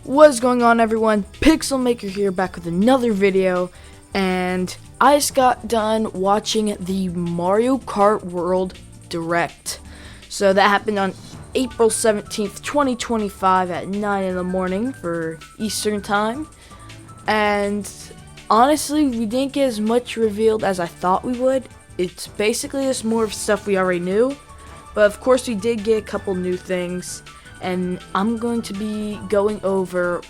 What is going on, everyone? PixelMaker here, back with another video, and I just got done watching the Mario Kart World Direct. So that happened on April 17th, 2025 at 9 in the morning for Eastern Time. And honestly, we didn't get as much revealed as I thought we would. It's basically just more of stuff we already knew. But of course, we did get a couple new things. And I'm going to be going over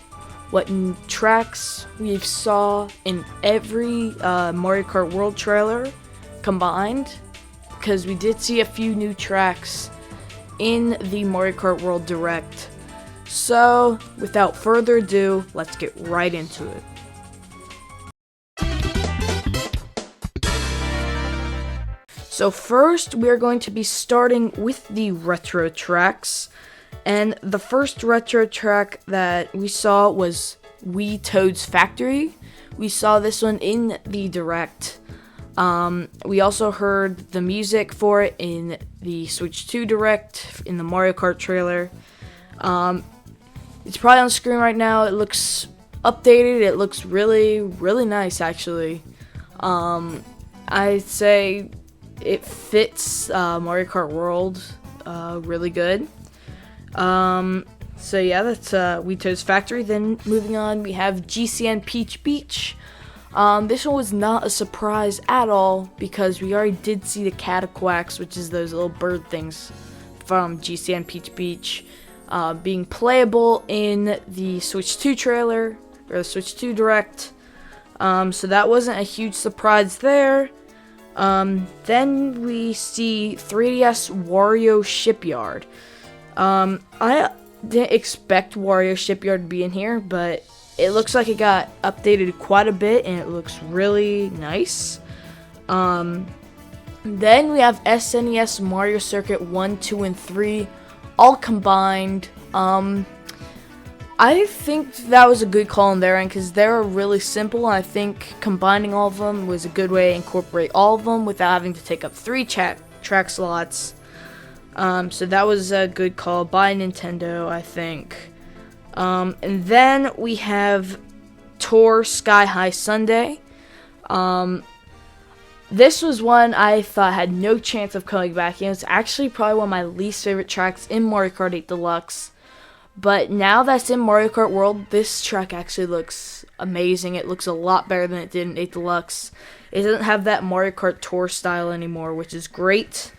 what tracks we saw in every Mario Kart World trailer combined, because we did see a few new tracks in the Mario Kart World Direct. So, without further ado, let's get right into it. So first, we are going to be starting with the retro tracks. And the first retro track that we saw was Wii Toad's Factory. We saw this one in the Direct. We also heard the music for it in the Switch 2 Direct, in the Mario Kart trailer. It's probably on the screen right now. It looks updated. It looks really, really nice, actually. I'd say it fits Mario Kart World really good. So yeah, that's Wii Toad's Factory. Then moving on, we have GCN Peach Beach. This one was not a surprise at all because we already did see the Cataquacks, which is those little bird things from GCN Peach Beach, being playable in the Switch 2 trailer, or the Switch 2 Direct. So that wasn't a huge surprise there. Then we see 3DS Wario Shipyard. I didn't expect Wario Shipyard to be in here, but it looks like it got updated quite a bit, and it looks really nice. Then we have SNES Mario Circuit 1, 2, and 3, all combined. I think that was a good call on their end, because they're really simple, and I think combining all of them was a good way to incorporate all of them without having to take up 3 track slots. So that was a good call by Nintendo, I think. And then we have Tour Sky High Sunday. This was one I thought had no chance of coming back in. It's actually probably one of my least favorite tracks in Mario Kart 8 Deluxe. But now that's in Mario Kart World, this track actually looks amazing. It looks a lot better than it did in 8 Deluxe. It doesn't have that Mario Kart Tour style anymore, which is great.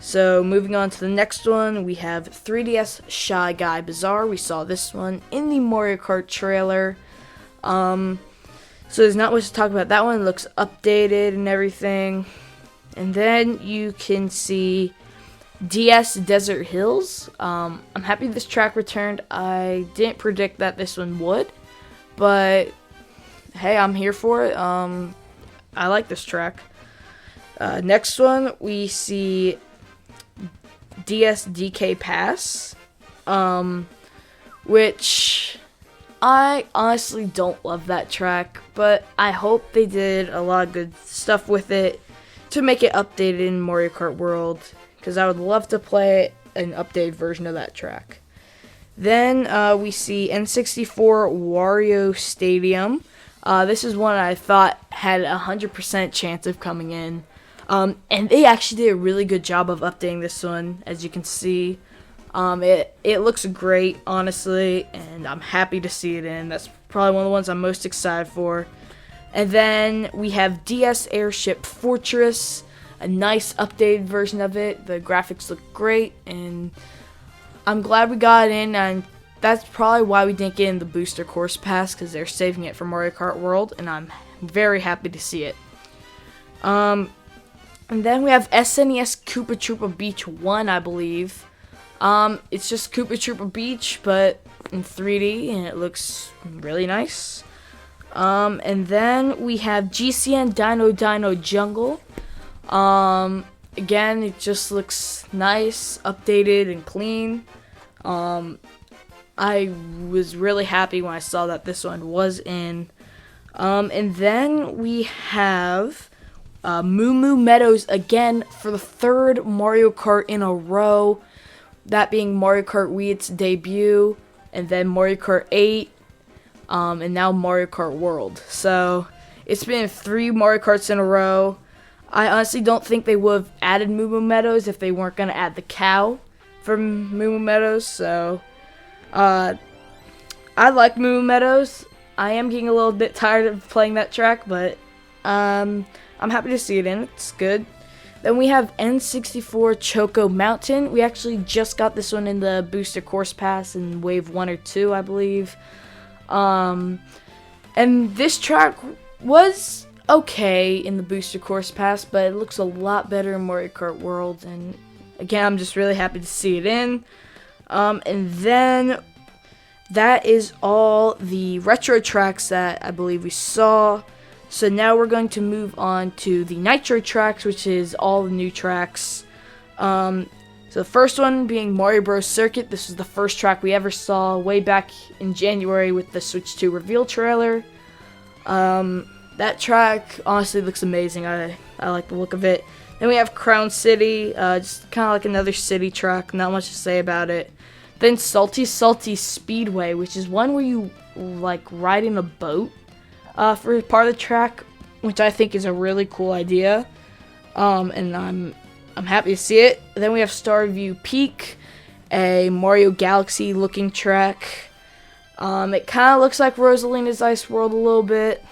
So moving on to the next one, we have 3DS Shy Guy Bazaar. We saw this one in the Mario Kart trailer. So there's not much to talk about that one. It looks updated and everything. And then you can see DS Desert Hills. I'm happy this track returned. I didn't predict that this one would, but hey, I'm here for it. I like this track. Next one, we see DS DK Pass, which I honestly don't love that track, but I hope they did a lot of good stuff with it to make it updated in Mario Kart World, because I would love to play an updated version of that track. Then we see N64 Wario Stadium. This is one I thought had a 100% chance of coming in. And they actually did a really good job of updating this one, as you can see. It looks great, honestly, and I'm happy to see it in. That's probably one of the ones I'm most excited for. And then we have DS Airship Fortress, a nice updated version of it. The graphics look great, and I'm glad we got it in, and that's probably why we didn't get in the Booster Course Pass, because they're saving it for Mario Kart World, and I'm very happy to see it. And then we have SNES Koopa Troopa Beach 1, I believe. It's just Koopa Troopa Beach, but in 3D, and it looks really nice. And then we have GCN Dino Dino Jungle. Again, it just looks nice, updated, and clean. I was really happy when I saw that this one was in. And then we have Moo Moo Meadows again for the third Mario Kart in a row. That being Mario Kart Wii, its debut. and then Mario Kart 8, and now Mario Kart World. So it's been 3 Mario Karts in a row. I honestly don't think they would have added Moo Moo Meadows if they weren't going to add the cow from Moo Moo Meadows. So I like Moo Moo Meadows. I am getting a little bit tired of playing that track, but I'm happy to see it in. It's good. Then we have N64 Choco Mountain. We actually just got this one in the Booster Course Pass in Wave 1 or 2, I believe. And this track was okay in the Booster Course Pass, but it looks a lot better in Mario Kart World. And again, I'm just really happy to see it in. And then that is all the retro tracks that I believe we saw. So now we're going to move on to the Nitro tracks, which is all the new tracks. So the first one being Mario Bros. Circuit. This was the first track we ever saw way back in January with the Switch 2 reveal trailer. That track honestly looks amazing. I like the look of it. Then we have Crown City, just kind of like another city track. Not much to say about it. Then Salty Salty Speedway, which is one where you like ride in a boat. For part of the track, which I think is a really cool idea, and I'm happy to see it. Then we have Starview Peak, a Mario Galaxy looking track. It kind of looks like Rosalina's Ice World a little bit.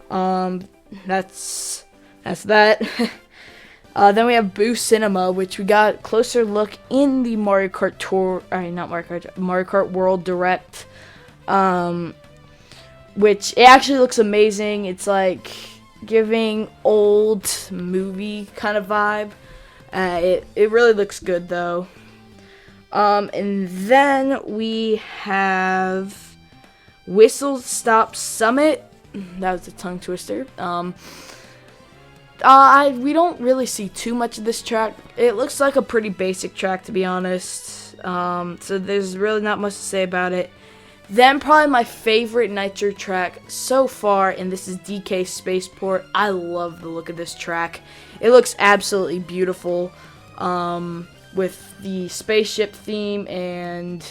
That's that. Then we have Boo Cinema, which we got a closer look in the Mario Kart Tour. Not Mario Kart, Mario Kart World Direct. Which it actually looks amazing. It's like giving old movie kind of vibe. It really looks good though. And then we have Whistle Stop Summit. That was a tongue twister. We don't really see too much of this track. It looks like a pretty basic track, to be honest. So there's really not much to say about it. Then probably my favorite Nitro track so far, and this is DK Spaceport. I love the look of this track. It looks absolutely beautiful, with the spaceship theme and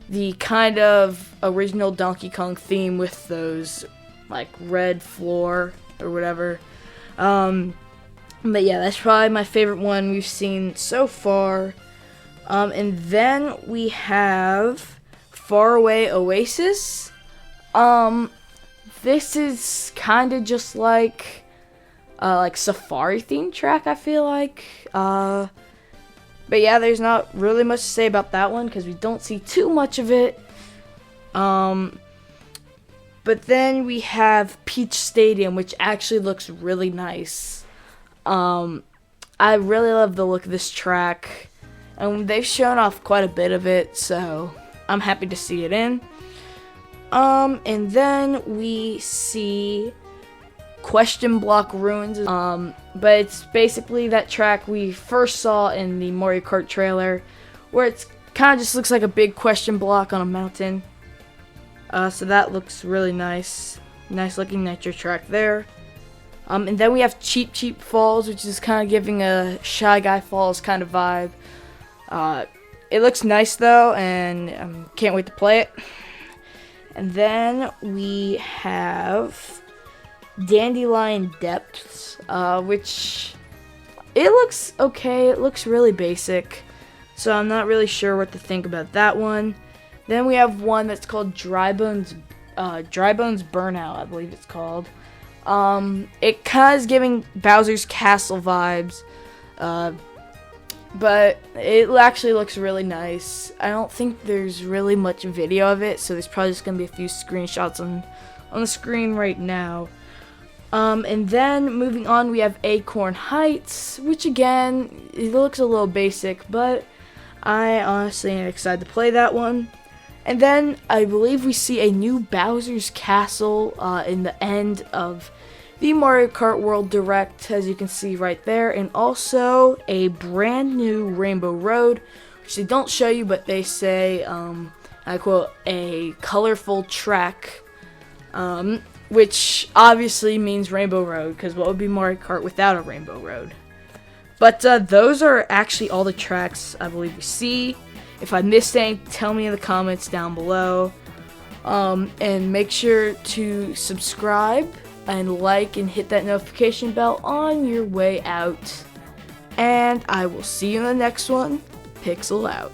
the kind of original Donkey Kong theme with those like red floor or whatever. But yeah, that's probably my favorite one we've seen so far. And then we have Faraway Oasis. This is kind of just like safari themed track, I feel like. But yeah, there's not really much to say about that one because we don't see too much of it. But then we have Peach Stadium, which actually looks really nice. I really love the look of this track, and they've shown off quite a bit of it, so I'm happy to see it in. And then we see Question Block Ruins. But it's basically that track we first saw in the Mario Kart trailer, where it's kind of just looks like a big question block on a mountain. So that looks really nice. Nice looking Nitro track there. And then we have Cheap Cheap Falls, which is kind of giving a Shy Guy Falls kind of vibe. It looks nice though, and can't wait to play it. And then we have Dandelion Depths, which it looks okay. It looks really basic, so I'm not really sure what to think about that one. Then we have one that's called Dry Bones Burnout, I believe it's called. It kind of is giving Bowser's Castle vibes, but it actually looks really nice. I don't think there's really much video of it, so there's probably just gonna be a few screenshots on the screen right now. And then moving on, we have Acorn Heights, which again, it looks a little basic, but I honestly am excited to play that one. And then I believe we see a new Bowser's Castle in the end of the Mario Kart World Direct, as you can see right there, and also a brand new Rainbow Road, which they don't show you, but they say, I quote, a colorful track, which obviously means Rainbow Road, because what would be Mario Kart without a Rainbow Road? But those are actually all the tracks I believe we see. If I missed anything, tell me in the comments down below. And make sure to subscribe and like and hit that notification bell on your way out. And I will see you in the next one. Pixel out.